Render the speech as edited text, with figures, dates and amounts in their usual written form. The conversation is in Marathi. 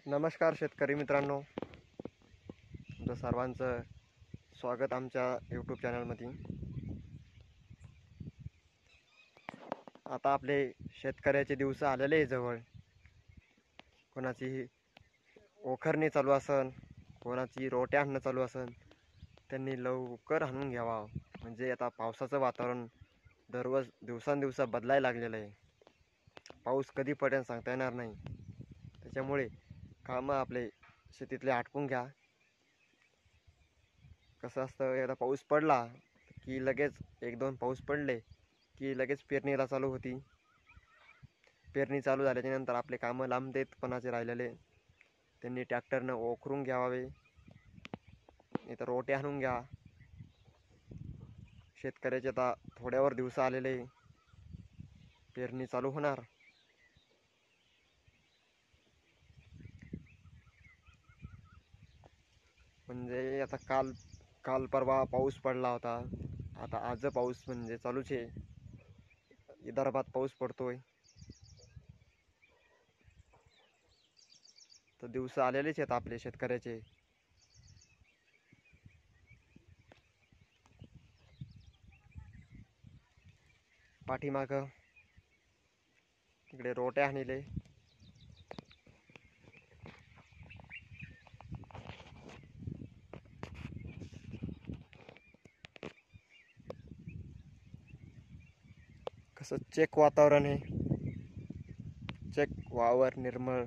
नमस्कार शेतकरी मित्रांनो, तुमचं सर्वांचं स्वागत आमच्या यूट्यूब चॅनलमध्ये. आता आपले शेतकऱ्याचे दिवस आलेले आहे जवळ. कोणाची ओखरणी चालू असन, कोणाची रोट्या आणणं चालू असन, त्यांनी लवकर आणून घ्यावा. म्हणजे आता पावसाचं वातावरण दिवसांदिवस बदलायला लागलेलं आहे. पाऊस कधी पडेल सांगता येणार नाही. त्याच्यामुळे कामं आपले शेतीतले आटपून घ्या. कसं असतं, एकदा पाऊस पडला की लगेच 1-2 पाऊस पडले की लगेच पेरणीला चालू होती. पेरणी चालू झाल्याच्या नंतर आपले कामं लांबतेत. कोणाचे राहिलेले त्यांनी ट्रॅक्टरनं ओखरून घ्यावे, नाही तर रोटे आणून घ्या. शेतकऱ्याचे आता थोड्यावर दिवस आलेले, पेरणी चालू होणार. म्हणजे आता काल परवा पाऊस पडला होता. आता आज पाऊस म्हणजे चालूच आहे. विदर्भात पाऊस पडतोय. तर दिवस आलेलेच आहेत आपले शेतकऱ्याचे. पाठीमागं इकडे रोट्या आणले. कसं चेक वातावरण आहे, चेक वावर निर्मळ.